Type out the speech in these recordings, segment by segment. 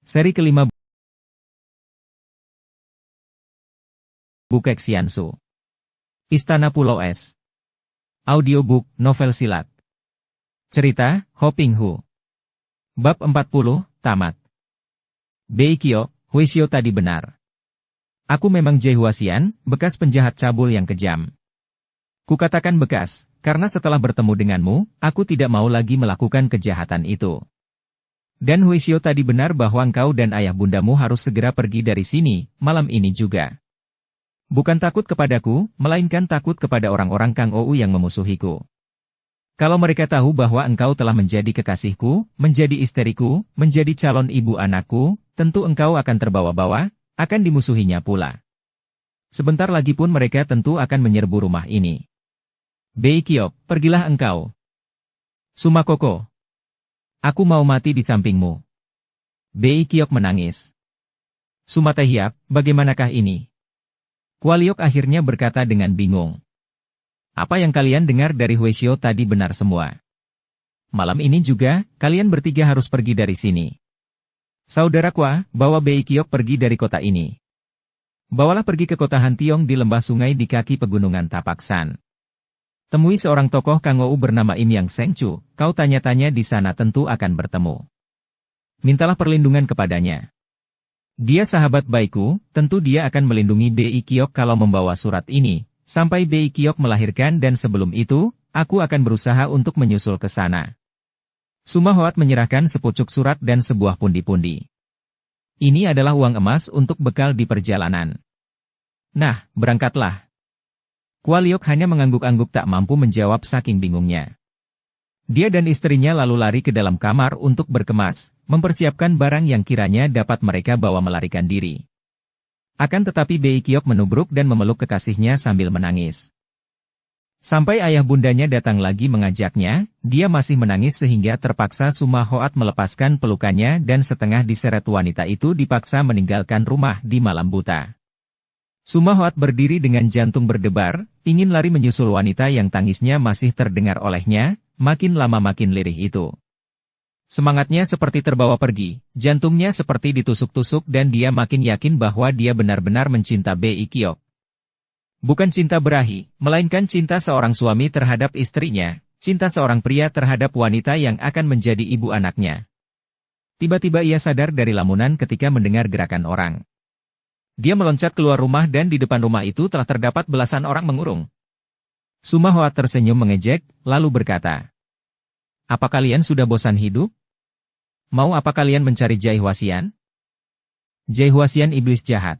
Seri kelima Bukek Xiansu. Istana Pulau Es. Audiobook, novel silat. Cerita, Ho Ping Hu. Bab 40, tamat. Beikyo, Huishio tadi benar. Aku memang Jie Huasian, bekas penjahat cabul yang kejam. Kukatakan bekas, karena setelah bertemu denganmu, aku tidak mau lagi melakukan kejahatan itu. Dan Huishio tadi benar bahwa engkau dan ayah bundamu harus segera pergi dari sini, malam ini juga. Bukan takut kepadaku, melainkan takut kepada orang-orang Kang Ou yang memusuhiku. Kalau mereka tahu bahwa engkau telah menjadi kekasihku, menjadi istriku, menjadi calon ibu anakku, tentu engkau akan terbawa-bawa, akan dimusuhinya pula. Sebentar lagi pun mereka tentu akan menyerbu rumah ini. Beikyo, pergilah engkau. Sumakoko. Aku mau mati di sampingmu. Beikyo menangis. Sumatehiap, bagaimanakah ini? Kualiok akhirnya berkata dengan bingung. Apa yang kalian dengar dari Huishio tadi benar semua. Malam ini juga, kalian bertiga harus pergi dari sini. Saudara Kwa, bawa Beikyo pergi dari kota ini. Bawalah pergi ke kota Hantiong di lembah sungai di kaki pegunungan Tapaksan. Temui seorang tokoh Kang Ou bernama Im Yang Sengcu, kau tanya-tanya di sana tentu akan bertemu. Mintalah perlindungan kepadanya. Dia sahabat baikku, tentu dia akan melindungi Beikyo kalau membawa surat ini, sampai Beikyo melahirkan dan sebelum itu, aku akan berusaha untuk menyusul ke sana. Sumahoat menyerahkan sepucuk surat dan sebuah pundi-pundi. Ini adalah uang emas untuk bekal di perjalanan. Nah, berangkatlah. Kualiok hanya mengangguk-angguk tak mampu menjawab saking bingungnya. Dia dan istrinya lalu lari ke dalam kamar untuk berkemas, mempersiapkan barang yang kiranya dapat mereka bawa melarikan diri. Akan tetapi Beikyo menubruk dan memeluk kekasihnya sambil menangis. Sampai ayah bundanya datang lagi mengajaknya, dia masih menangis sehingga terpaksa Sumahoat melepaskan pelukannya dan setengah diseret wanita itu dipaksa meninggalkan rumah di malam buta. Sumahoat berdiri dengan jantung berdebar, ingin lari menyusul wanita yang tangisnya masih terdengar olehnya, makin lama makin lirih itu. Semangatnya seperti terbawa pergi, jantungnya seperti ditusuk-tusuk dan dia makin yakin bahwa dia benar-benar mencinta Beikyo. Bukan cinta berahi, melainkan cinta seorang suami terhadap istrinya, cinta seorang pria terhadap wanita yang akan menjadi ibu anaknya. Tiba-tiba ia sadar dari lamunan ketika mendengar gerakan orang. Dia meloncat keluar rumah dan di depan rumah itu telah terdapat belasan orang mengurung. Sumahoat tersenyum mengejek, lalu berkata, "Apa kalian sudah bosan hidup? Mau apa kalian mencari Jie Huasian? Jie Huasian iblis jahat.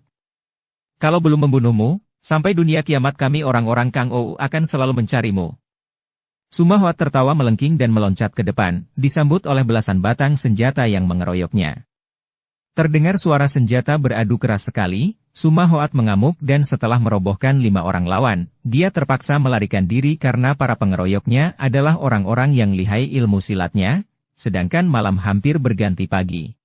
Kalau belum membunuhmu, sampai dunia kiamat kami orang-orang Kang Ou akan selalu mencarimu." Sumahoat tertawa melengking dan meloncat ke depan, disambut oleh belasan batang senjata yang mengeroyoknya. Terdengar suara senjata beradu keras sekali, Sumahoat mengamuk dan setelah merobohkan 5 orang lawan, dia terpaksa melarikan diri karena para pengeroyoknya adalah orang-orang yang lihai ilmu silatnya, sedangkan malam hampir berganti pagi.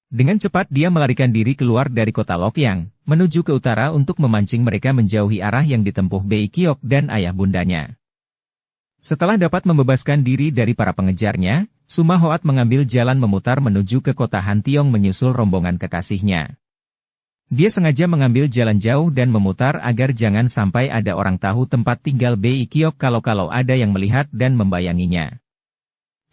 Dengan cepat dia melarikan diri keluar dari kota Lokyang, menuju ke utara untuk memancing mereka menjauhi arah yang ditempuh Beikyo dan ayah bundanya. Setelah dapat membebaskan diri dari para pengejarnya, Sumahoat mengambil jalan memutar menuju ke kota Hantiong menyusul rombongan kekasihnya. Dia sengaja mengambil jalan jauh dan memutar agar jangan sampai ada orang tahu tempat tinggal Beikyo kalau ada yang melihat dan membayanginya.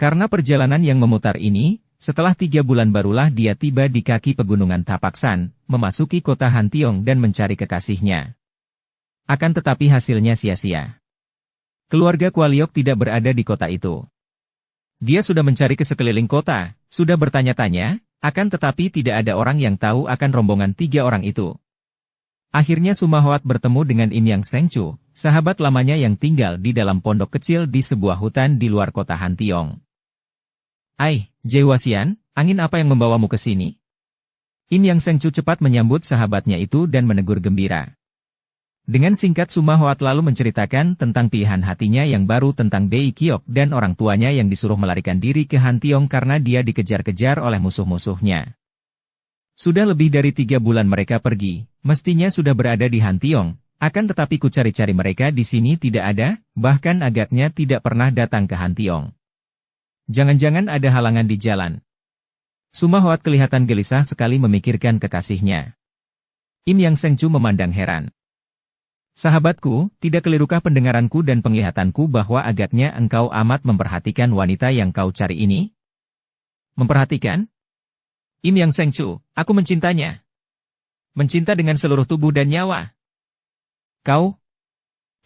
Karena perjalanan yang memutar ini, setelah 3 bulan barulah dia tiba di kaki pegunungan Tapaksan, memasuki kota Hantiong dan mencari kekasihnya. Akan tetapi hasilnya sia-sia. Keluarga Kualiok tidak berada di kota itu. Dia sudah mencari ke sekeliling kota, sudah bertanya-tanya, akan tetapi tidak ada orang yang tahu akan rombongan 3 orang itu. Akhirnya Sumahoat bertemu dengan Im Yang Sengcu, sahabat lamanya yang tinggal di dalam pondok kecil di sebuah hutan di luar kota Hantiong. Jie Huasian, angin apa yang membawamu ke sini? Im Yang Sengcu cepat menyambut sahabatnya itu dan menegur gembira. Dengan singkat Sumahoat lalu menceritakan tentang pilihan hatinya yang baru tentang Beikyo dan orang tuanya yang disuruh melarikan diri ke Hantiong karena dia dikejar-kejar oleh musuh-musuhnya. Sudah lebih dari 3 bulan mereka pergi, mestinya sudah berada di Hantiong, akan tetapi ku cari-cari mereka di sini tidak ada, bahkan agaknya tidak pernah datang ke Hantiong. Jangan-jangan ada halangan di jalan. Sumahoat kelihatan gelisah sekali memikirkan kekasihnya. Im Yang Sengcu memandang heran. Sahabatku, tidak kelirukah pendengaranku dan penglihatanku bahwa agaknya engkau amat memperhatikan wanita yang kau cari ini? Memperhatikan? Im Yang Sengcu, aku mencintanya. Mencinta dengan seluruh tubuh dan nyawa. Kau?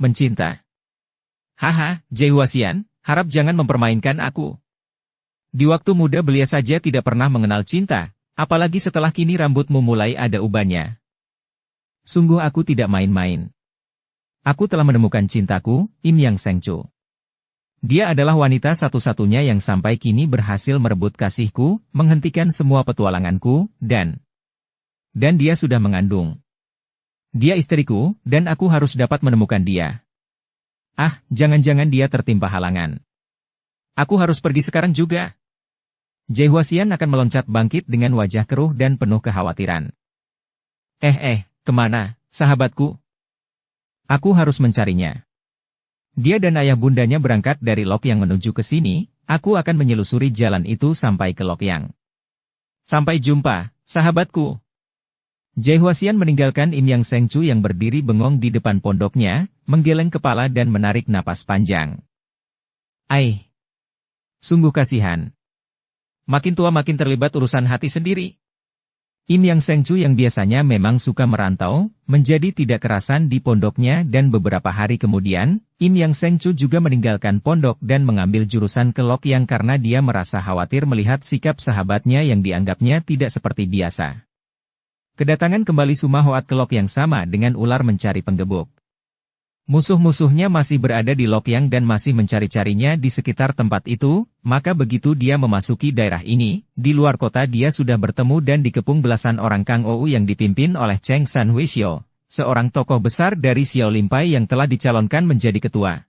Mencinta. Haha, Jai Huasian, harap jangan mempermainkan aku. Di waktu muda belia saja tidak pernah mengenal cinta, apalagi setelah kini rambutmu mulai ada ubannya. Sungguh aku tidak main-main. Aku telah menemukan cintaku, Im Yang Sengcu. Dia adalah wanita satu-satunya yang sampai kini berhasil merebut kasihku, menghentikan semua petualanganku, dan dia sudah mengandung. Dia istriku, dan aku harus dapat menemukan dia. Ah, jangan-jangan dia tertimpa halangan. Aku harus pergi sekarang juga. Jai Huasian akan meloncat bangkit dengan wajah keruh dan penuh kekhawatiran. Kemana, sahabatku? Aku harus mencarinya. Dia dan ayah bundanya berangkat dari Lokyang menuju ke sini, aku akan menyelusuri jalan itu sampai ke Lokyang. Sampai jumpa, sahabatku. Jai Huasian meninggalkan Im Yang Sengcu yang berdiri bengong di depan pondoknya, menggeleng kepala dan menarik napas panjang. Sungguh kasihan. Makin tua makin terlibat urusan hati sendiri. Im Yang Sengcu yang biasanya memang suka merantau, menjadi tidak kerasan di pondoknya dan beberapa hari kemudian, Im Yang Sengcu juga meninggalkan pondok dan mengambil jurusan ke Lokyang karena dia merasa khawatir melihat sikap sahabatnya yang dianggapnya tidak seperti biasa. Kedatangan kembali Sumahoat ke Lokyang sama dengan ular mencari penggebuk. Musuh-musuhnya masih berada di Lokyang dan masih mencari-carinya di sekitar tempat itu, maka begitu dia memasuki daerah ini, di luar kota dia sudah bertemu dan dikepung belasan orang Kang Ou yang dipimpin oleh Cheng San Huishio, seorang tokoh besar dari Xiao Limpai yang telah dicalonkan menjadi ketua.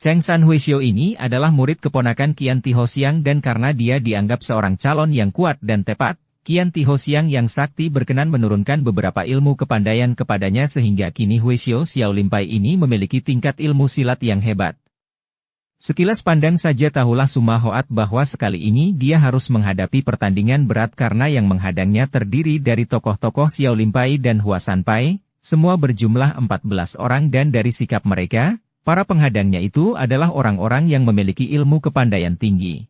Cheng San Huishio ini adalah murid keponakan Qian Ti Hosiang dan karena dia dianggap seorang calon yang kuat dan tepat, Qian Ti Hosiang yang sakti berkenan menurunkan beberapa ilmu kepandaian kepadanya sehingga kini Huishio Xiao Limpai ini memiliki tingkat ilmu silat yang hebat. Sekilas pandang saja tahulah Sumahoat bahwa sekali ini dia harus menghadapi pertandingan berat karena yang menghadangnya terdiri dari tokoh-tokoh Xiao Limpai dan Hua Sanpai, semua berjumlah 14 orang dan dari sikap mereka, para penghadangnya itu adalah orang-orang yang memiliki ilmu kepandaian tinggi.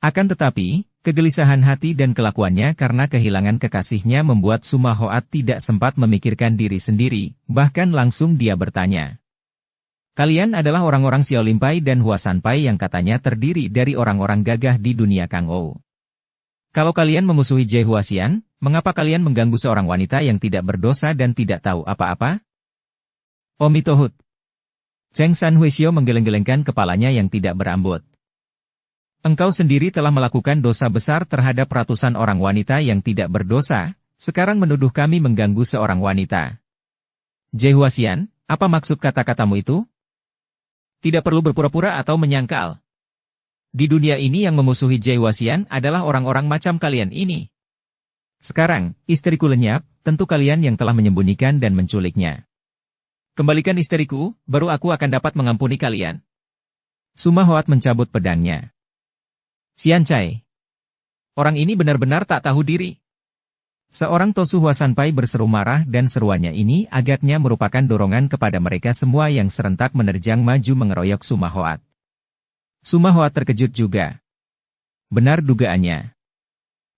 Akan tetapi, kegelisahan hati dan kelakuannya karena kehilangan kekasihnya membuat Sumahoat tidak sempat memikirkan diri sendiri, bahkan langsung dia bertanya. Kalian adalah orang-orang Xiao Limpai dan Hua Sanpai yang katanya terdiri dari orang-orang gagah di dunia Kang Ou. Kalau kalian memusuhi Jai Huasian, mengapa kalian mengganggu seorang wanita yang tidak berdosa dan tidak tahu apa-apa? Omitohut. Cheng San Huishio menggeleng-gelengkan kepalanya yang tidak berambut. Engkau sendiri telah melakukan dosa besar terhadap ratusan orang wanita yang tidak berdosa, sekarang menuduh kami mengganggu seorang wanita. Jai Huasian, apa maksud kata-katamu itu? Tidak perlu berpura-pura atau menyangkal. Di dunia ini yang memusuhi Jai Huasian adalah orang-orang macam kalian ini. Sekarang, istriku lenyap, tentu kalian yang telah menyembunyikan dan menculiknya. Kembalikan istriku, baru aku akan dapat mengampuni kalian. Sumahoat mencabut pedangnya. Xian Cai. Orang ini benar-benar tak tahu diri. Seorang Tosu Hua Sanpai berseru marah dan seruannya ini agaknya merupakan dorongan kepada mereka semua yang serentak menerjang maju mengeroyok Sumahoat. Sumahoat terkejut juga. Benar dugaannya.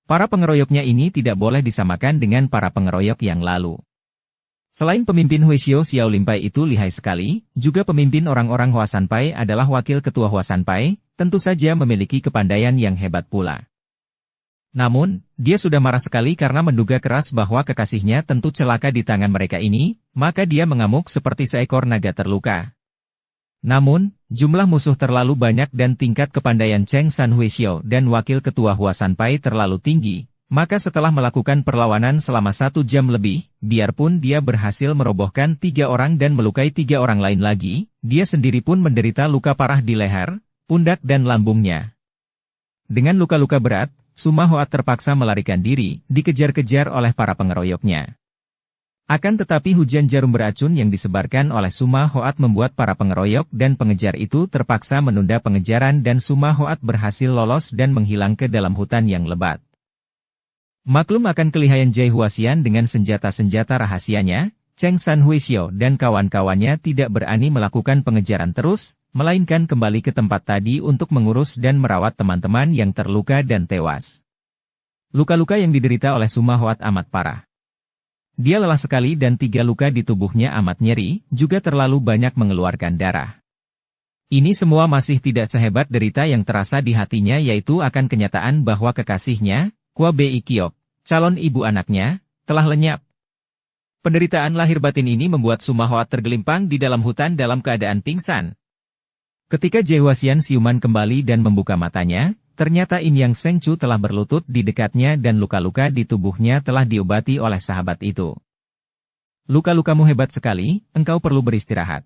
Para pengeroyoknya ini tidak boleh disamakan dengan para pengeroyok yang lalu. Selain pemimpin Huishio Xiao Limpai itu lihai sekali, juga pemimpin orang-orang Hua Sanpai adalah wakil ketua Hua Sanpai, tentu saja memiliki kepandaian yang hebat pula. Namun, dia sudah marah sekali karena menduga keras bahwa kekasihnya tentu celaka di tangan mereka ini, maka dia mengamuk seperti seekor naga terluka. Namun, jumlah musuh terlalu banyak dan tingkat kepandaian Cheng San Huishio dan wakil ketua Hua Sanpai terlalu tinggi. Maka setelah melakukan perlawanan selama 1 jam lebih, biarpun dia berhasil merobohkan 3 orang dan melukai 3 orang lain lagi, dia sendiri pun menderita luka parah di leher, pundak dan lambungnya. Dengan luka-luka berat, Sumahoat terpaksa melarikan diri, dikejar-kejar oleh para pengeroyoknya. Akan tetapi hujan jarum beracun yang disebarkan oleh Suma Hoat membuat para pengeroyok dan pengejar itu terpaksa menunda pengejaran dan Suma Hoat berhasil lolos dan menghilang ke dalam hutan yang lebat. Maklum akan kelihayan Jai Huasian dengan senjata-senjata rahasianya, Cheng San Huisio dan kawan-kawannya tidak berani melakukan pengejaran terus, melainkan kembali ke tempat tadi untuk mengurus dan merawat teman-teman yang terluka dan tewas. Luka-luka yang diderita oleh Suma Hoat amat parah. Dia lelah sekali dan 3 luka di tubuhnya amat nyeri, juga terlalu banyak mengeluarkan darah. Ini semua masih tidak sehebat derita yang terasa di hatinya, yaitu akan kenyataan bahwa kekasihnya, Kwa Bei Kiok, calon ibu anaknya, telah lenyap. Penderitaan lahir batin ini membuat Suma Hoat tergelimpang di dalam hutan dalam keadaan pingsan. Ketika Jai Huasian siuman kembali dan membuka matanya, ternyata In Yang Seng Chu telah berlutut di dekatnya dan luka-luka di tubuhnya telah diobati oleh sahabat itu. Luka-lukamu hebat sekali, engkau perlu beristirahat.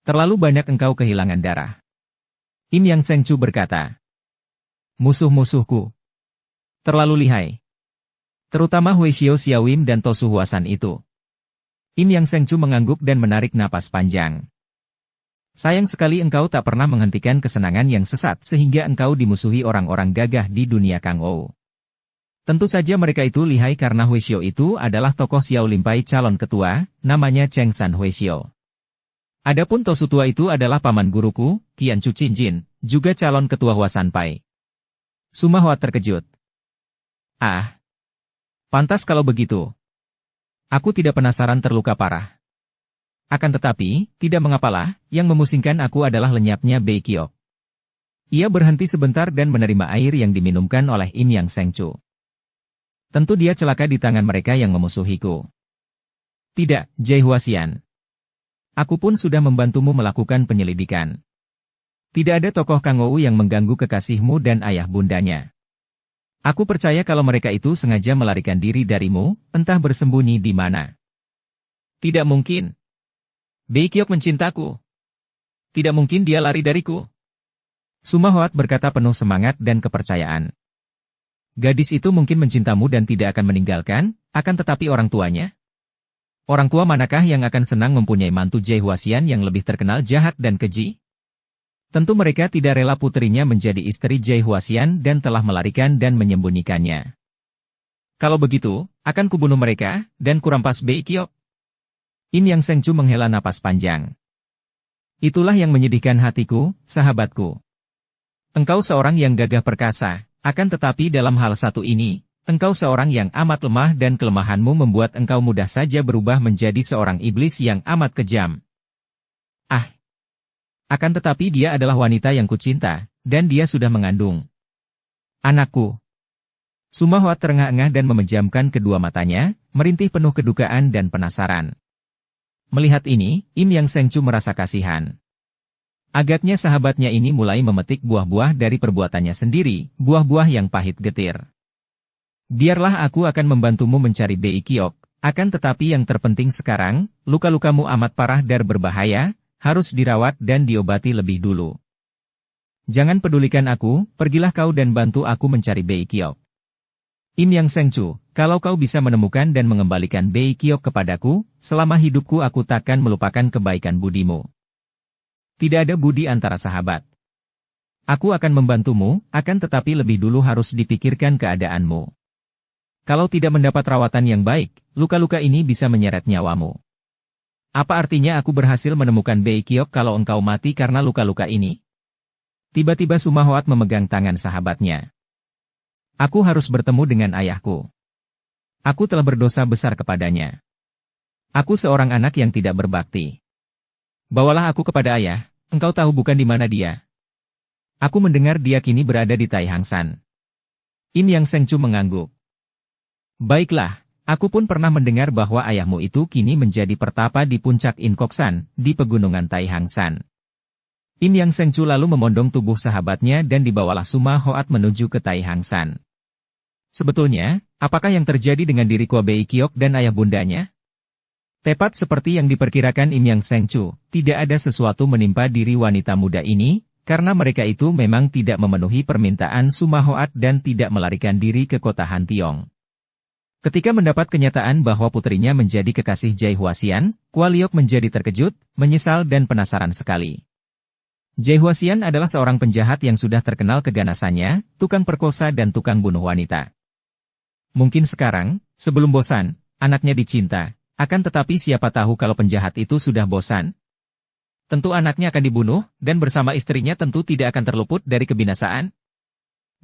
Terlalu banyak engkau kehilangan darah. In Yang Seng Chu berkata. Musuh-musuhku terlalu lihai. Terutama Huishio Xiaowim dan Tosu Huasan itu. In Yang Seng Chu mengangguk dan menarik napas panjang. Sayang sekali engkau tak pernah menghentikan kesenangan yang sesat sehingga engkau dimusuhi orang-orang gagah di dunia Kang Ou. Tentu saja mereka itu lihai karena Huishio itu adalah tokoh Xiao Limpai calon ketua, namanya Cheng San Huishio. Adapun Tosu tua itu adalah paman guruku, Qian Chu Qinjin, juga calon ketua Huasan Pai. Suma Hoat terkejut. Ah, pantas kalau begitu. Aku tidak penasaran terluka parah. Akan tetapi, tidak mengapalah, yang memusingkan aku adalah lenyapnya Bei Kiok. Ia berhenti sebentar dan menerima air yang diminumkan oleh In Yang Seng Chu. Tentu dia celaka di tangan mereka yang memusuhiku. Tidak, Jai Huasian. Aku pun sudah membantumu melakukan penyelidikan. Tidak ada tokoh Kang Ou yang mengganggu kekasihmu dan ayah bundanya. Aku percaya kalau mereka itu sengaja melarikan diri darimu, entah bersembunyi di mana. Tidak mungkin. Bei Kiok mencintaku. Tidak mungkin dia lari dariku. Suma Hoat berkata penuh semangat dan kepercayaan. Gadis itu mungkin mencintamu dan tidak akan meninggalkan, akan tetapi orang tuanya? Orang tua manakah yang akan senang mempunyai mantu Jai Huasian yang lebih terkenal jahat dan keji? Tentu mereka tidak rela putrinya menjadi istri Jai Huasian dan telah melarikan dan menyembunyikannya. Kalau begitu, akan kubunuh mereka, dan kurampas Bei Kiok. In Yang Seng Chu menghela napas panjang. Itulah yang menyedihkan hatiku, sahabatku. Engkau seorang yang gagah perkasa, akan tetapi dalam hal satu ini, engkau seorang yang amat lemah dan kelemahanmu membuat engkau mudah saja berubah menjadi seorang iblis yang amat kejam. Ah! Akan tetapi dia adalah wanita yang kucinta, dan dia sudah mengandung anakku. Suma Hoat terengah-engah dan memejamkan kedua matanya, merintih penuh kedukaan dan penasaran. Melihat ini, In Yang Seng Chu merasa kasihan. Agaknya sahabatnya ini mulai memetik buah-buah dari perbuatannya sendiri, buah-buah yang pahit getir. Biarlah aku akan membantumu mencari Bei Kiok, akan tetapi yang terpenting sekarang, luka-lukamu amat parah dan berbahaya, harus dirawat dan diobati lebih dulu. Jangan pedulikan aku, pergilah kau dan bantu aku mencari Bei Kiok. In Yang Seng Chu, kalau kau bisa menemukan dan mengembalikan Bei Kiok kepadaku, selama hidupku aku takkan melupakan kebaikan budimu. Tidak ada budi antara sahabat. Aku akan membantumu, akan tetapi lebih dulu harus dipikirkan keadaanmu. Kalau tidak mendapat rawatan yang baik, luka-luka ini bisa menyeret nyawamu. Apa artinya aku berhasil menemukan Bei Kiok kalau engkau mati karena luka-luka ini? Tiba-tiba Suma Hoat memegang tangan sahabatnya. Aku harus bertemu dengan ayahku. Aku telah berdosa besar kepadanya. Aku seorang anak yang tidak berbakti. Bawalah aku kepada ayah, engkau tahu bukan di mana dia. Aku mendengar dia kini berada di Tai Hang San. In Yang Seng Chu mengangguk. Baiklah, aku pun pernah mendengar bahwa ayahmu itu kini menjadi pertapa di puncak In Kok San, di pegunungan Tai Hang San. In Yang Seng Chu lalu memondong tubuh sahabatnya dan dibawalah Suma Hoat menuju ke Tai Hang San. Sebetulnya, apakah yang terjadi dengan diri Kwa Bei Kiok dan ayah bundanya? Tepat seperti yang diperkirakan In Yang Seng Chu, tidak ada sesuatu menimpa diri wanita muda ini, karena mereka itu memang tidak memenuhi permintaan Suma Hoat dan tidak melarikan diri ke kota Han Tiong. Ketika mendapat kenyataan bahwa putrinya menjadi kekasih Jai Huasian, Kualiok menjadi terkejut, menyesal dan penasaran sekali. Jai Huasian adalah seorang penjahat yang sudah terkenal keganasannya, tukang perkosa dan tukang bunuh wanita. Mungkin sekarang, sebelum bosan, anaknya dicinta, akan tetapi siapa tahu kalau penjahat itu sudah bosan? Tentu anaknya akan dibunuh, dan bersama istrinya tentu tidak akan terluput dari kebinasaan.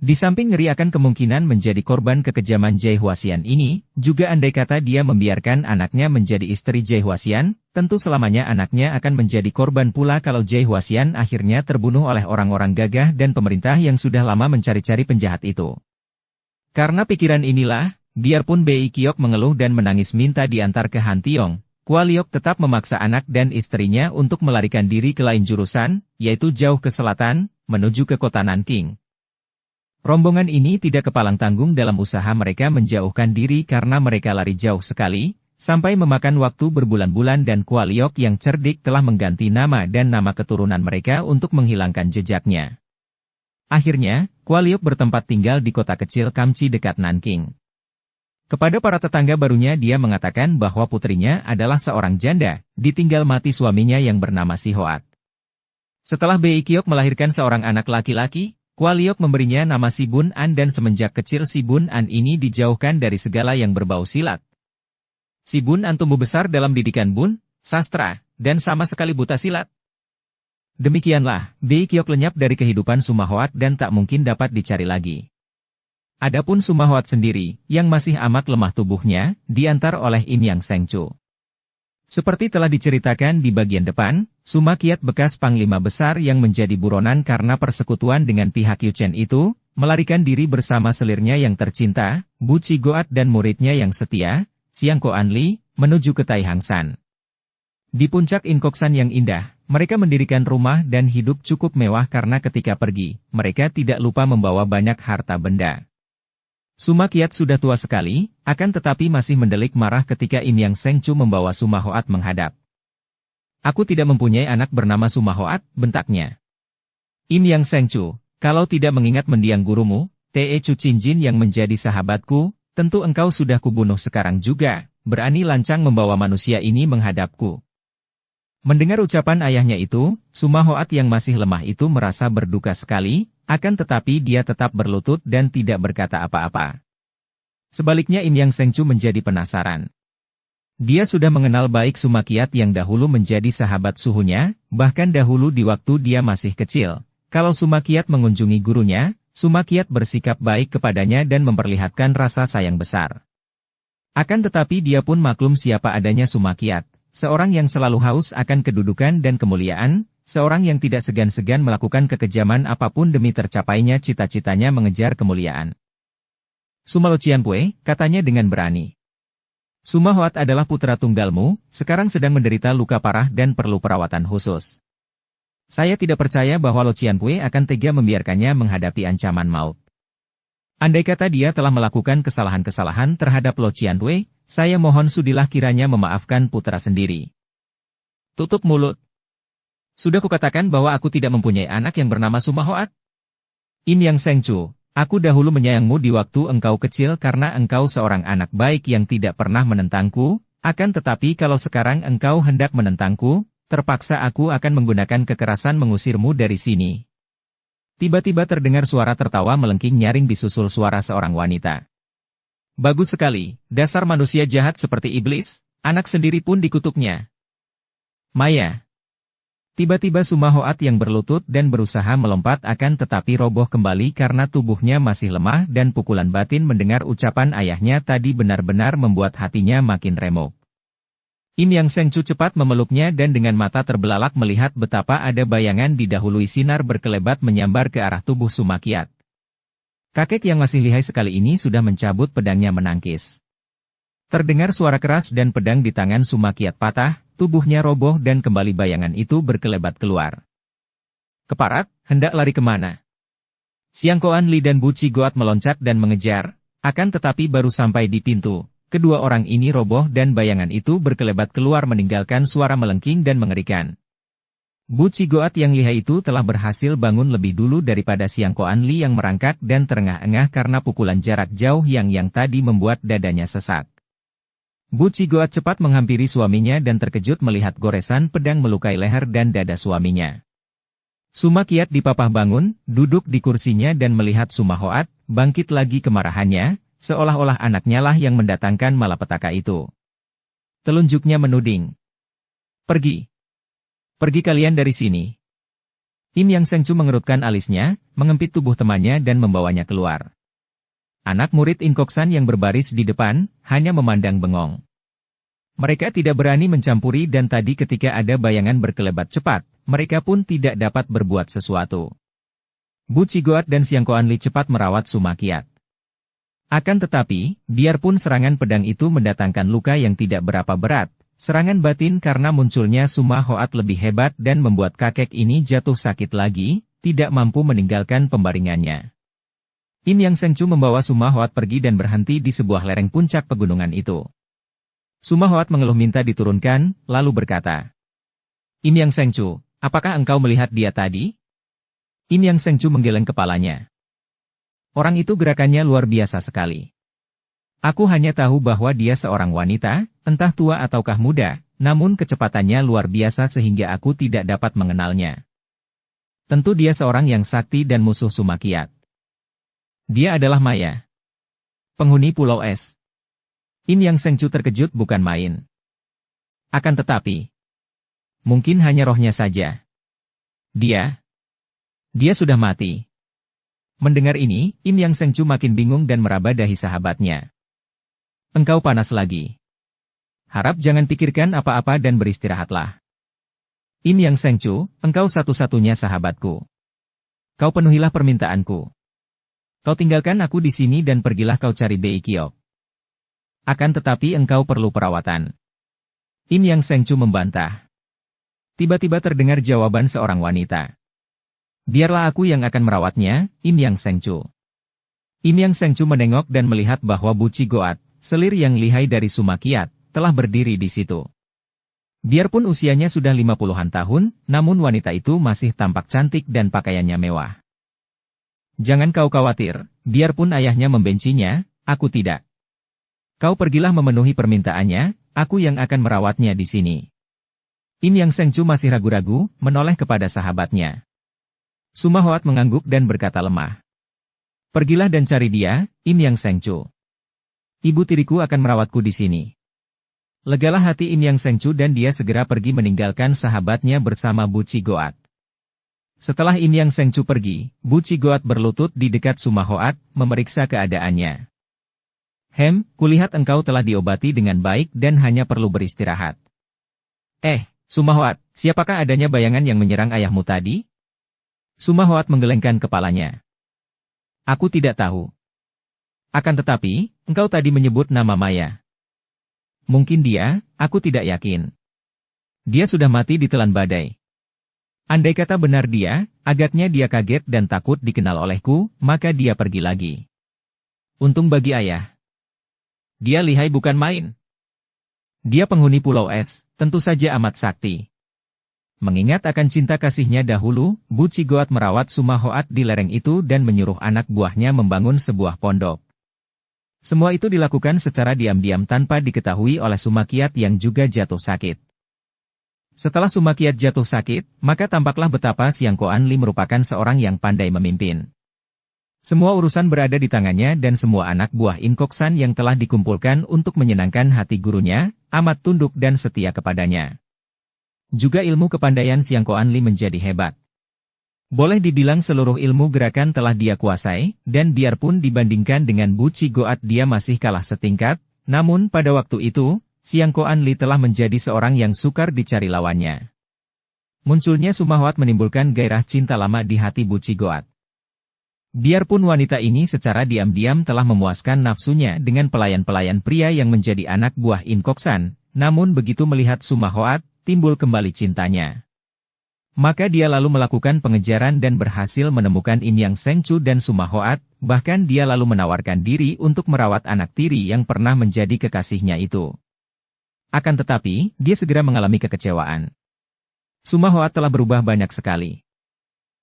Di samping ngeri akan kemungkinan menjadi korban kekejaman Jai Huasian ini, juga andai kata dia membiarkan anaknya menjadi istri Jai Huasian, tentu selamanya anaknya akan menjadi korban pula kalau Jai Huasian akhirnya terbunuh oleh orang-orang gagah dan pemerintah yang sudah lama mencari-cari penjahat itu. Karena pikiran inilah, biarpun Bei Kiok mengeluh dan menangis minta diantar ke Han Tiong, Kualiok tetap memaksa anak dan istrinya untuk melarikan diri ke lain jurusan, yaitu jauh ke selatan, menuju ke kota Nanking. Rombongan ini tidak kepalang tanggung dalam usaha mereka menjauhkan diri karena mereka lari jauh sekali, sampai memakan waktu berbulan-bulan dan Kualiok yang cerdik telah mengganti nama dan nama keturunan mereka untuk menghilangkan jejaknya. Akhirnya, Kualiok bertempat tinggal di kota kecil Kamci dekat Nanking. Kepada para tetangga barunya dia mengatakan bahwa putrinya adalah seorang janda, ditinggal mati suaminya yang bernama Si Hoat. Setelah Bei Kiok melahirkan seorang anak laki-laki, Kualiok memberinya nama Si Bun An dan semenjak kecil Si Bun An ini dijauhkan dari segala yang berbau silat. Si Bun An tumbuh besar dalam didikan Bun, sastra, dan sama sekali buta silat. Demikianlah, Bei Kiok lenyap dari kehidupan Sumahoat dan tak mungkin dapat dicari lagi. Adapun Sumahoat sendiri, yang masih amat lemah tubuhnya, diantar oleh Im Yang Sengcu. Seperti telah diceritakan di bagian depan, Suma Kiat bekas panglima besar yang menjadi buronan karena persekutuan dengan pihak Yuchen itu, melarikan diri bersama selirnya yang tercinta, Bu Chi Goat dan muridnya yang setia, Siang Koan Li, menuju ke Tai Hang San. Di puncak Inkoksan yang indah, mereka mendirikan rumah dan hidup cukup mewah karena ketika pergi, mereka tidak lupa membawa banyak harta benda. Suma Kiat sudah tua sekali, akan tetapi masih mendelik marah ketika Im Yang Sengcu membawa Sumahoat menghadap. Aku tidak mempunyai anak bernama Sumahoat, bentaknya. Im Yang Sengcu, kalau tidak mengingat mendiang gurumu, Te Chu Cinjin yang menjadi sahabatku, tentu engkau sudah kubunuh sekarang juga, berani lancang membawa manusia ini menghadapku. Mendengar ucapan ayahnya itu, Sumahoat yang masih lemah itu merasa berduka sekali, akan tetapi dia tetap berlutut dan tidak berkata apa-apa. Sebaliknya Im Yang Sengcu menjadi penasaran. Dia sudah mengenal baik Suma Kiat yang dahulu menjadi sahabat suhunya, bahkan dahulu di waktu dia masih kecil. Kalau Suma Kiat mengunjungi gurunya, Suma Kiat bersikap baik kepadanya dan memperlihatkan rasa sayang besar. Akan tetapi dia pun maklum siapa adanya Suma Kiat, seorang yang selalu haus akan kedudukan dan kemuliaan, seorang yang tidak segan-segan melakukan kekejaman apapun demi tercapainya cita-citanya mengejar kemuliaan. Suma Locianpue, katanya dengan berani. Sumahoat adalah putra tunggalmu, sekarang sedang menderita luka parah dan perlu perawatan khusus. Saya tidak percaya bahwa Locianpue akan tega membiarkannya menghadapi ancaman maut. Andai kata dia telah melakukan kesalahan-kesalahan terhadap Locianpue, saya mohon sudilah kiranya memaafkan putra sendiri. Tutup mulut. Sudah kukatakan bahwa aku tidak mempunyai anak yang bernama Sumahoat. Im Yang Sengcu, aku dahulu menyayangmu di waktu engkau kecil karena engkau seorang anak baik yang tidak pernah menentangku, akan tetapi kalau sekarang engkau hendak menentangku, terpaksa aku akan menggunakan kekerasan mengusirmu dari sini. Tiba-tiba terdengar suara tertawa melengking nyaring disusul suara seorang wanita. Bagus sekali, dasar manusia jahat seperti iblis, anak sendiri pun dikutuknya. Maya. Tiba-tiba Sumahoat yang berlutut dan berusaha melompat akan tetapi roboh kembali karena tubuhnya masih lemah dan pukulan batin mendengar ucapan ayahnya tadi benar-benar membuat hatinya makin remuk. Im Yang Sengcu cepat memeluknya dan dengan mata terbelalak melihat betapa ada bayangan didahului sinar berkelebat menyambar ke arah tubuh Suma Kiat. Kakek yang masih lihai sekali ini sudah mencabut pedangnya menangkis. Terdengar suara keras dan pedang di tangan Suma Kiat patah, tubuhnya roboh dan kembali bayangan itu berkelebat keluar. Keparat, hendak lari kemana? Siang Koan Li dan Bu Chi Goat meloncat dan mengejar, akan tetapi baru sampai di pintu, kedua orang ini roboh dan bayangan itu berkelebat keluar meninggalkan suara melengking dan mengerikan. Bu Cigoat yang lihai itu telah berhasil bangun lebih dulu daripada Siang Koan Li yang merangkak dan terengah-engah karena pukulan jarak jauh yang tadi membuat dadanya sesak. Bu Cigoat cepat menghampiri suaminya dan terkejut melihat goresan pedang melukai leher dan dada suaminya. Suma Kiat dipapah bangun, duduk di kursinya dan melihat Suma Hoat, bangkit lagi kemarahannya, seolah-olah anaknya lah yang mendatangkan malapetaka itu. Telunjuknya menuding. Pergi. Pergi kalian dari sini. Im Yang Sengcu mengerutkan alisnya, mengempit tubuh temannya dan membawanya keluar. Anak murid Inkoksan yang berbaris di depan, hanya memandang bengong. Mereka tidak berani mencampuri dan tadi ketika ada bayangan berkelebat cepat, mereka pun tidak dapat berbuat sesuatu. Bu Cigoat dan Siang Koan Li cepat merawat Suma Kiat. Akan tetapi, biarpun serangan pedang itu mendatangkan luka yang tidak berapa berat, serangan batin karena munculnya Suma Hoat lebih hebat dan membuat kakek ini jatuh sakit lagi, tidak mampu meninggalkan pembaringannya. Im Yang Sengcu membawa Suma Hoat pergi dan berhenti di sebuah lereng puncak pegunungan itu. Suma Hoat mengeluh minta diturunkan, lalu berkata, Im Yang Sengcu, apakah engkau melihat dia tadi? Im Yang Sengcu menggeleng kepalanya. Orang itu gerakannya luar biasa sekali. Aku hanya tahu bahwa dia seorang wanita, entah tua ataukah muda, namun kecepatannya luar biasa sehingga aku tidak dapat mengenalnya. Tentu dia seorang yang sakti dan musuh Suma Kiat. Dia adalah Maya, penghuni Pulau Es. Im Yang Sengcu terkejut bukan main. Akan tetapi, mungkin hanya rohnya saja. Dia sudah mati. Mendengar ini, Im Yang Sengcu makin bingung dan meraba dahi sahabatnya. Engkau panas lagi. Harap jangan pikirkan apa-apa dan beristirahatlah. Im Yang Sengcu, engkau satu-satunya sahabatku. Kau penuhilah permintaanku. Kau tinggalkan aku di sini dan pergilah kau cari Bei Kiok. Akan tetapi engkau perlu perawatan. Im Yang Sengcu membantah. Tiba-tiba terdengar jawaban seorang wanita. Biarlah aku yang akan merawatnya, Im Yang Sengcu. Im Yang Sengcu menengok dan melihat bahwa Bu Cigoat, selir yang lihai dari Suma Kiat, telah berdiri di situ. Biarpun usianya sudah 50-an tahun, namun wanita itu masih tampak cantik dan pakaiannya mewah. Jangan kau khawatir, biarpun ayahnya membencinya, aku tidak. Kau pergilah memenuhi permintaannya, aku yang akan merawatnya di sini. Im Yang Sengcu masih ragu-ragu, menoleh kepada sahabatnya. Suma Hoat mengangguk dan berkata lemah. Pergilah dan cari dia, Im Yang Sengcu. Ibu tiriku akan merawatku di sini. Legalah hati Im Yang Sengcu dan dia segera pergi meninggalkan sahabatnya bersama Bu Cigoat. Setelah Im Yang Sengcu pergi, Bu Cigoat berlutut di dekat Suma Hoat, memeriksa keadaannya. Kulihat engkau telah diobati dengan baik dan hanya perlu beristirahat. Suma Hoat, siapakah adanya bayangan yang menyerang ayahmu tadi? Suma Hoat menggelengkan kepalanya. Aku tidak tahu. Akan tetapi, engkau tadi menyebut nama Maya. Mungkin dia, aku tidak yakin. Dia sudah mati ditelan badai. Andai kata benar dia, agaknya dia kaget dan takut dikenal olehku, maka dia pergi lagi. Untung bagi ayah. Dia lihai bukan main. Dia penghuni Pulau Es, tentu saja amat sakti. Mengingat akan cinta kasihnya dahulu, Bu Cigoat merawat Suma Hoat di lereng itu dan menyuruh anak buahnya membangun sebuah pondok. Semua itu dilakukan secara diam-diam tanpa diketahui oleh Suma Kiat yang juga jatuh sakit. Setelah Suma Kiat jatuh sakit, maka tampaklah betapa Siang Koan Li merupakan seorang yang pandai memimpin. Semua urusan berada di tangannya dan semua anak buah Inkoksan yang telah dikumpulkan untuk menyenangkan hati gurunya, amat tunduk dan setia kepadanya. Juga ilmu kepandaian Siang Koan Li menjadi hebat. Boleh dibilang seluruh ilmu gerakan telah dia kuasai, dan biarpun dibandingkan dengan Bu Cigoat dia masih kalah setingkat, namun pada waktu itu, Siang Koan Li telah menjadi seorang yang sukar dicari lawannya. Munculnya Suma Hoat menimbulkan gairah cinta lama di hati Bu Cigoat. Biarpun wanita ini secara diam-diam telah memuaskan nafsunya dengan pelayan-pelayan pria yang menjadi anak buah Inkoksan, namun begitu melihat Suma Hoat, timbul kembali cintanya. Maka dia lalu melakukan pengejaran dan berhasil menemukan Im Yang Sengcu dan Suma Hoat, bahkan dia lalu menawarkan diri untuk merawat anak tiri yang pernah menjadi kekasihnya itu. Akan tetapi, dia segera mengalami kekecewaan. Sumahoat telah berubah banyak sekali.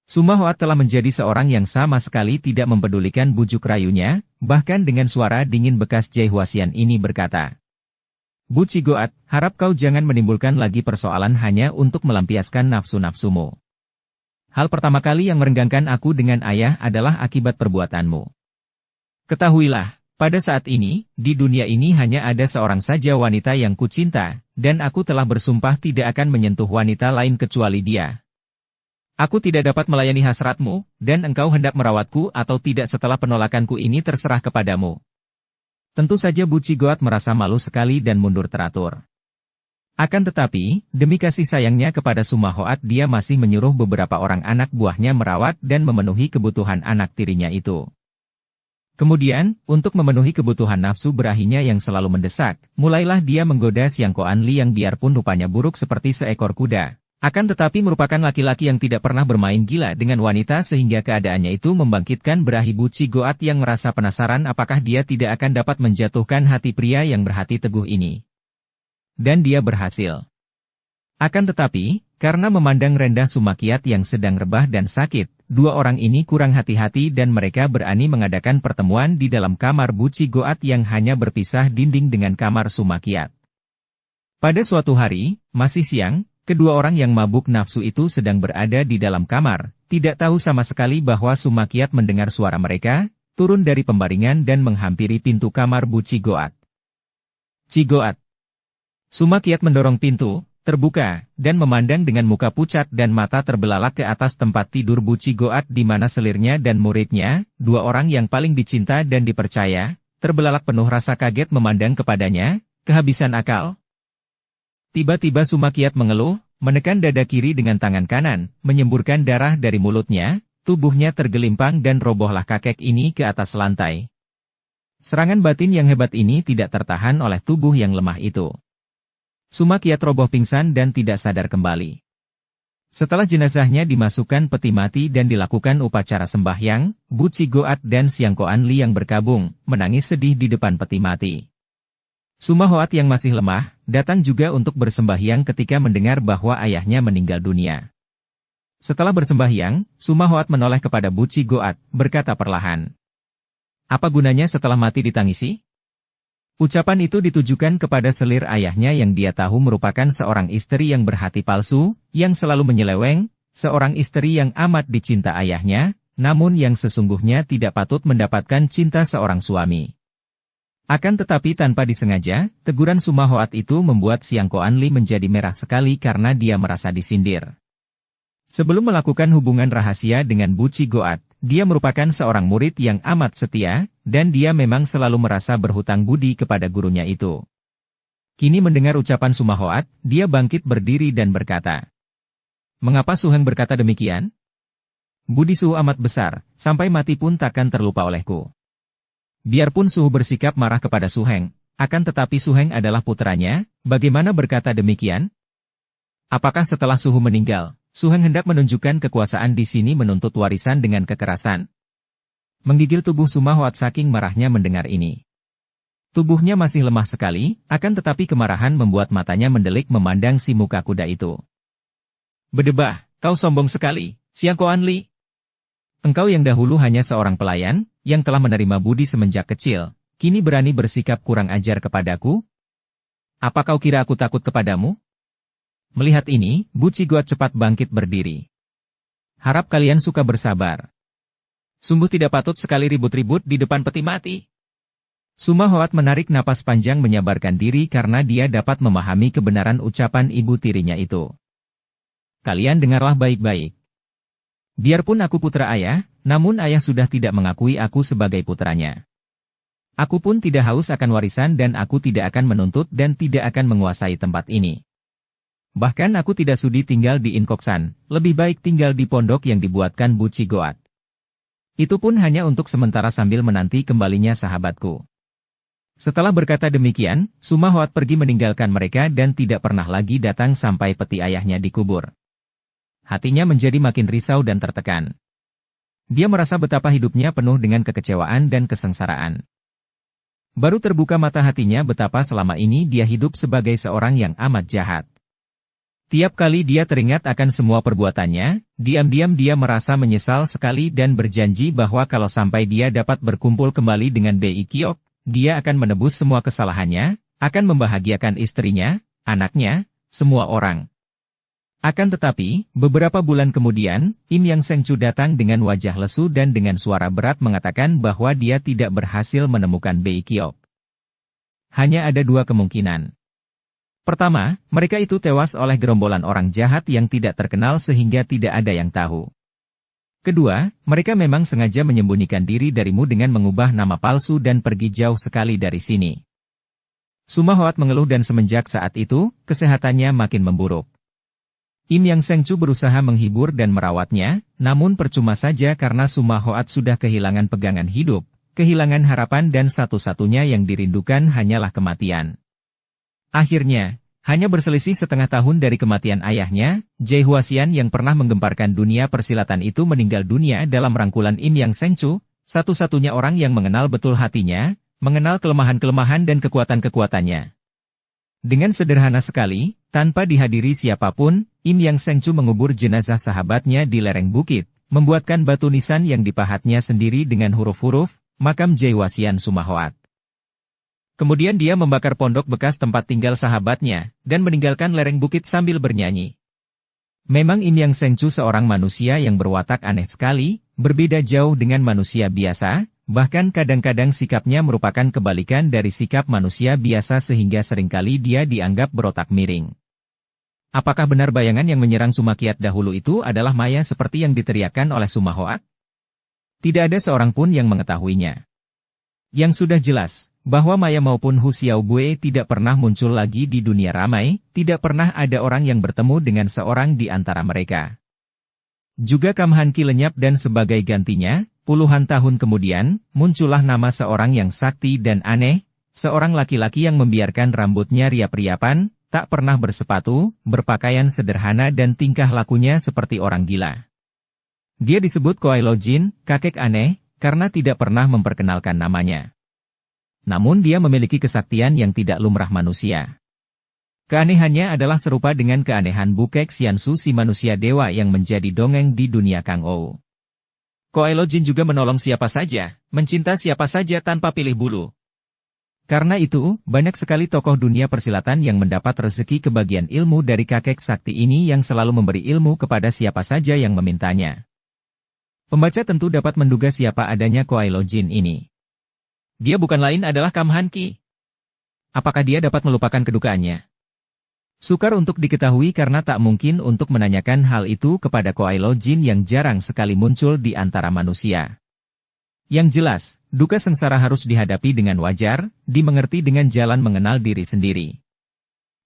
Sumahoat telah menjadi seorang yang sama sekali tidak mempedulikan bujuk rayunya, bahkan dengan suara dingin bekas Jaihwasian ini berkata, Bu Cigoat, harap kau jangan menimbulkan lagi persoalan hanya untuk melampiaskan nafsu-nafsumu. Hal pertama kali yang merenggangkan aku dengan ayah adalah akibat perbuatanmu. Ketahuilah, pada saat ini, di dunia ini hanya ada seorang saja wanita yang kucinta, dan aku telah bersumpah tidak akan menyentuh wanita lain kecuali dia. Aku tidak dapat melayani hasratmu, dan engkau hendak merawatku atau tidak setelah penolakanku ini terserah kepadamu. Tentu saja Bu Cigoat merasa malu sekali dan mundur teratur. Akan tetapi, demi kasih sayangnya kepada Sumahoat dia masih menyuruh beberapa orang anak buahnya merawat dan memenuhi kebutuhan anak tirinya itu. Kemudian, untuk memenuhi kebutuhan nafsu berahinya yang selalu mendesak, mulailah dia menggoda Siang Koan Li yang biarpun rupanya buruk seperti seekor kuda, akan tetapi merupakan laki-laki yang tidak pernah bermain gila dengan wanita sehingga keadaannya itu membangkitkan berahi Bu Cigoat yang merasa penasaran apakah dia tidak akan dapat menjatuhkan hati pria yang berhati teguh ini. Dan dia berhasil. Akan tetapi, karena memandang rendah Sumakiat yang sedang rebah dan sakit, dua orang ini kurang hati-hati dan mereka berani mengadakan pertemuan di dalam kamar Bu Cigoat yang hanya berpisah dinding dengan kamar Sumakiat. Pada suatu hari, masih siang, kedua orang yang mabuk nafsu itu sedang berada di dalam kamar, tidak tahu sama sekali bahwa Sumakiat mendengar suara mereka, turun dari pembaringan dan menghampiri pintu kamar Bu Cigoat. Cigoat. Sumakiat mendorong pintu, terbuka, dan memandang dengan muka pucat dan mata terbelalak ke atas tempat tidur Bu Cigoat di mana selirnya dan muridnya, dua orang yang paling dicinta dan dipercaya, terbelalak penuh rasa kaget memandang kepadanya, kehabisan akal. Tiba-tiba Sumakiat mengeluh, menekan dada kiri dengan tangan kanan, menyemburkan darah dari mulutnya, tubuhnya tergelimpang dan robohlah kakek ini ke atas lantai. Serangan batin yang hebat ini tidak tertahan oleh tubuh yang lemah itu. Sumakiat roboh pingsan dan tidak sadar kembali. Setelah jenazahnya dimasukkan peti mati dan dilakukan upacara sembahyang, Bu Cigoat dan Siang Koan Li yang berkabung, menangis sedih di depan peti mati. Sumahoat yang masih lemah, datang juga untuk bersembahyang ketika mendengar bahwa ayahnya meninggal dunia. Setelah bersembahyang, Sumahoat menoleh kepada Bu Cigoat, berkata perlahan, "Apa gunanya setelah mati ditangisi?" Ucapan itu ditujukan kepada selir ayahnya yang dia tahu merupakan seorang istri yang berhati palsu, yang selalu menyeleweng, seorang istri yang amat dicinta ayahnya, namun yang sesungguhnya tidak patut mendapatkan cinta seorang suami. Akan tetapi tanpa disengaja, teguran Sumahoat itu membuat Siang Koan Li menjadi merah sekali karena dia merasa disindir. Sebelum melakukan hubungan rahasia dengan Bu Cigoat, dia merupakan seorang murid yang amat setia, dan dia memang selalu merasa berhutang budi kepada gurunya itu. Kini mendengar ucapan Sumahoat, dia bangkit berdiri dan berkata, "Mengapa Suheng berkata demikian? Budi Suhu amat besar, sampai mati pun takkan terlupa olehku. Biarpun Suhu bersikap marah kepada Suheng, akan tetapi Suheng adalah putranya, bagaimana berkata demikian? Apakah setelah Suhu meninggal, Suheng hendak menunjukkan kekuasaan di sini menuntut warisan dengan kekerasan?" Menggigil tubuh Sumahoat saking marahnya mendengar ini. Tubuhnya masih lemah sekali, akan tetapi kemarahan membuat matanya mendelik memandang si muka kuda itu. "Bedebah, kau sombong sekali, Siang Koan Li. Engkau yang dahulu hanya seorang pelayan, yang telah menerima budi semenjak kecil, kini berani bersikap kurang ajar kepadaku? Apa kau kira aku takut kepadamu?" Melihat ini, Bu Cigoat cepat bangkit berdiri. "Harap kalian suka bersabar. Sungguh tidak patut sekali ribut-ribut di depan peti mati." Sumahoat menarik napas panjang menyabarkan diri karena dia dapat memahami kebenaran ucapan ibu tirinya itu. "Kalian dengarlah baik-baik. Biarpun aku putra ayah, namun ayah sudah tidak mengakui aku sebagai putranya. Aku pun tidak haus akan warisan dan aku tidak akan menuntut dan tidak akan menguasai tempat ini. Bahkan aku tidak sudi tinggal di Inkoksan, lebih baik tinggal di pondok yang dibuatkan Bu Cigoat. Itu pun hanya untuk sementara sambil menanti kembalinya sahabatku." Setelah berkata demikian, Sumahoat pergi meninggalkan mereka dan tidak pernah lagi datang sampai peti ayahnya dikubur. Hatinya menjadi makin risau dan tertekan. Dia merasa betapa hidupnya penuh dengan kekecewaan dan kesengsaraan. Baru terbuka mata hatinya betapa selama ini dia hidup sebagai seorang yang amat jahat. Tiap kali dia teringat akan semua perbuatannya, diam-diam dia merasa menyesal sekali dan berjanji bahwa kalau sampai dia dapat berkumpul kembali dengan Bei Kiok, dia akan menebus semua kesalahannya, akan membahagiakan istrinya, anaknya, semua orang. Akan tetapi, beberapa bulan kemudian, Im Yang Sengcu datang dengan wajah lesu dan dengan suara berat mengatakan bahwa dia tidak berhasil menemukan Bei Kiok. Hanya ada dua kemungkinan. Pertama, mereka itu tewas oleh gerombolan orang jahat yang tidak terkenal sehingga tidak ada yang tahu. Kedua, mereka memang sengaja menyembunyikan diri darimu dengan mengubah nama palsu dan pergi jauh sekali dari sini. Suma Hoat mengeluh dan semenjak saat itu, kesehatannya makin memburuk. Im Yang Sengcu berusaha menghibur dan merawatnya, namun percuma saja karena Suma Hoat sudah kehilangan pegangan hidup, kehilangan harapan dan satu-satunya yang dirindukan hanyalah kematian. Akhirnya, hanya berselisih setengah tahun dari kematian ayahnya, Jai Huasian yang pernah menggemparkan dunia persilatan itu meninggal dunia dalam rangkulan Im Yang Sengcu, satu-satunya orang yang mengenal betul hatinya, mengenal kelemahan-kelemahan dan kekuatan-kekuatannya. Dengan sederhana sekali, tanpa dihadiri siapapun, Im Yang Sengcu mengubur jenazah sahabatnya di lereng bukit, membuatkan batu nisan yang dipahatnya sendiri dengan huruf-huruf, makam Jai Huasian Suma Hoat. Kemudian dia membakar pondok bekas tempat tinggal sahabatnya, dan meninggalkan lereng bukit sambil bernyanyi. Memang Im Yang Sengcu seorang manusia yang berwatak aneh sekali, berbeda jauh dengan manusia biasa, bahkan kadang-kadang sikapnya merupakan kebalikan dari sikap manusia biasa sehingga seringkali dia dianggap berotak miring. Apakah benar bayangan yang menyerang Sumakiat dahulu itu adalah maya seperti yang diteriakkan oleh Suma Hoat? Tidak ada seorang pun yang mengetahuinya. Yang sudah jelas, bahwa Maya maupun Hu Xiaobue tidak pernah muncul lagi di dunia ramai, tidak pernah ada orang yang bertemu dengan seorang di antara mereka. Juga Kam Han Ki lenyap dan sebagai gantinya, puluhan tahun kemudian, muncullah nama seorang yang sakti dan aneh, seorang laki-laki yang membiarkan rambutnya riap-riapan, tak pernah bersepatu, berpakaian sederhana dan tingkah lakunya seperti orang gila. Dia disebut Koailo Jin, kakek aneh, karena tidak pernah memperkenalkan namanya. Namun dia memiliki kesaktian yang tidak lumrah manusia. Keanehannya adalah serupa dengan keanehan Bukek Xiansu si manusia dewa yang menjadi dongeng di dunia Kang Ou. Koailo Jin juga menolong siapa saja, mencinta siapa saja tanpa pilih bulu. Karena itu, banyak sekali tokoh dunia persilatan yang mendapat rezeki kebagian ilmu dari kakek sakti ini yang selalu memberi ilmu kepada siapa saja yang memintanya. Pembaca tentu dapat menduga siapa adanya Koailo Jin ini. Dia bukan lain adalah Kam Han Ki. Apakah dia dapat melupakan kedukaannya? Sukar untuk diketahui karena tak mungkin untuk menanyakan hal itu kepada Koailo Jin yang jarang sekali muncul di antara manusia. Yang jelas, duka sengsara harus dihadapi dengan wajar, dimengerti dengan jalan mengenal diri sendiri.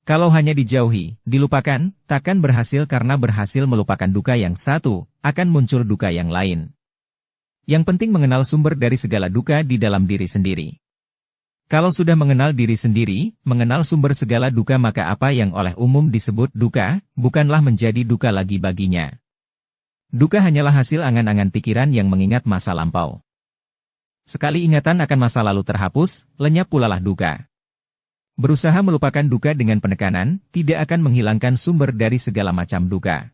Kalau hanya dijauhi, dilupakan, takkan berhasil karena berhasil melupakan duka yang satu, akan muncul duka yang lain. Yang penting mengenal sumber dari segala duka di dalam diri sendiri. Kalau sudah mengenal diri sendiri, mengenal sumber segala duka maka apa yang oleh umum disebut duka, bukanlah menjadi duka lagi baginya. Duka hanyalah hasil angan-angan pikiran yang mengingat masa lampau. Sekali ingatan akan masa lalu terhapus, lenyap pulalah duka. Berusaha melupakan duka dengan penekanan, tidak akan menghilangkan sumber dari segala macam duka.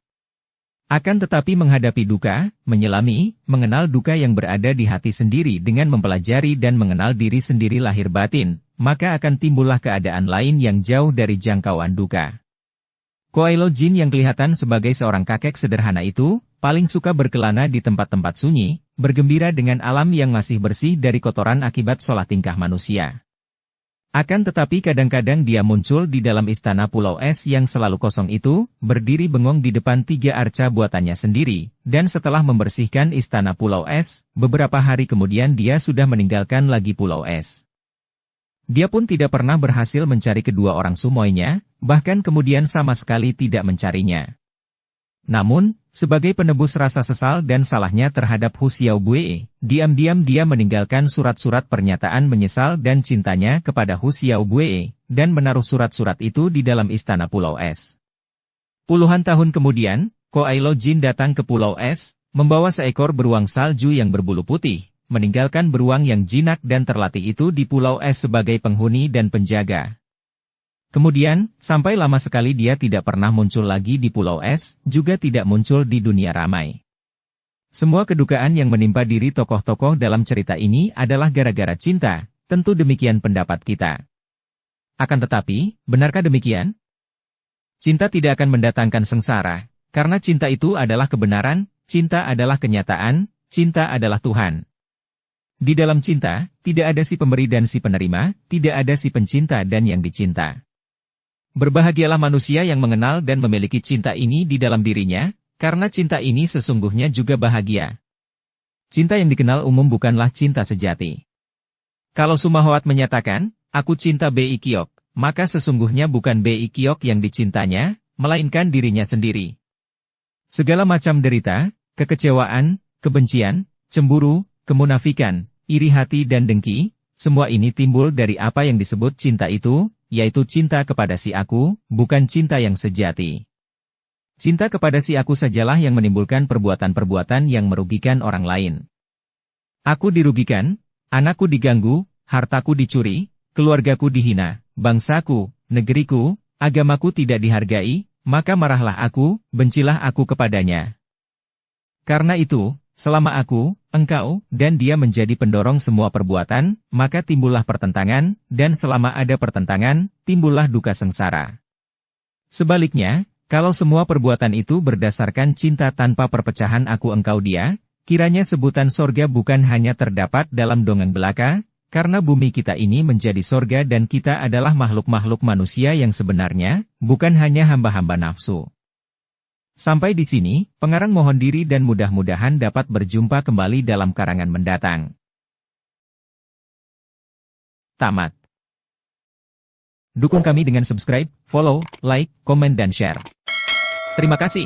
Akan tetapi menghadapi duka, menyelami, mengenal duka yang berada di hati sendiri dengan mempelajari dan mengenal diri sendiri lahir batin, maka akan timbullah keadaan lain yang jauh dari jangkauan duka. Koailo Jin yang kelihatan sebagai seorang kakek sederhana itu, paling suka berkelana di tempat-tempat sunyi, bergembira dengan alam yang masih bersih dari kotoran akibat solah tingkah manusia. Akan tetapi kadang-kadang dia muncul di dalam istana Pulau Es yang selalu kosong itu, berdiri bengong di depan 3 arca buatannya sendiri, dan setelah membersihkan istana Pulau Es, beberapa hari kemudian dia sudah meninggalkan lagi Pulau Es. Dia pun tidak pernah berhasil mencari kedua orang sumoinya, bahkan kemudian sama sekali tidak mencarinya. Namun, sebagai penebus rasa sesal dan salahnya terhadap Hu Xiaobue, diam-diam dia meninggalkan surat-surat pernyataan menyesal dan cintanya kepada Hu Xiaobue, dan menaruh surat-surat itu di dalam istana Pulau Es. Puluhan tahun kemudian, Koailo Jin datang ke Pulau Es, membawa seekor beruang salju yang berbulu putih, meninggalkan beruang yang jinak dan terlatih itu di Pulau Es sebagai penghuni dan penjaga. Kemudian, sampai lama sekali dia tidak pernah muncul lagi di Pulau Es, juga tidak muncul di dunia ramai. Semua kedukaan yang menimpa diri tokoh-tokoh dalam cerita ini adalah gara-gara cinta, tentu demikian pendapat kita. Akan tetapi, benarkah demikian? Cinta tidak akan mendatangkan sengsara, karena cinta itu adalah kebenaran, cinta adalah kenyataan, cinta adalah Tuhan. Di dalam cinta, tidak ada si pemberi dan si penerima, tidak ada si pencinta dan yang dicinta. Berbahagialah manusia yang mengenal dan memiliki cinta ini di dalam dirinya, karena cinta ini sesungguhnya juga bahagia. Cinta yang dikenal umum bukanlah cinta sejati. Kalau Sumahoat menyatakan, aku cinta Bi Kiok, maka sesungguhnya bukan Bi Kiok yang dicintanya, melainkan dirinya sendiri. Segala macam derita, kekecewaan, kebencian, cemburu, kemunafikan, iri hati dan dengki, semua ini timbul dari apa yang disebut cinta itu, yaitu cinta kepada si aku, bukan cinta yang sejati. Cinta kepada si aku sajalah yang menimbulkan perbuatan-perbuatan yang merugikan orang lain. Aku dirugikan, anakku diganggu, hartaku dicuri, keluargaku dihina, bangsaku, negeriku, agamaku tidak dihargai, maka marahlah aku, bencilah aku kepadanya. Karena itu, selama aku, engkau, dan dia menjadi pendorong semua perbuatan, maka timbullah pertentangan, dan selama ada pertentangan, timbullah duka sengsara. Sebaliknya, kalau semua perbuatan itu berdasarkan cinta tanpa perpecahan aku engkau dia, kiranya sebutan sorga bukan hanya terdapat dalam dongeng belaka, karena bumi kita ini menjadi sorga dan kita adalah makhluk-makhluk manusia yang sebenarnya, bukan hanya hamba-hamba nafsu. Sampai di sini, pengarang mohon diri dan mudah-mudahan dapat berjumpa kembali dalam karangan mendatang. Tamat. Dukung kami dengan subscribe, follow, like, komen dan share. Terima kasih.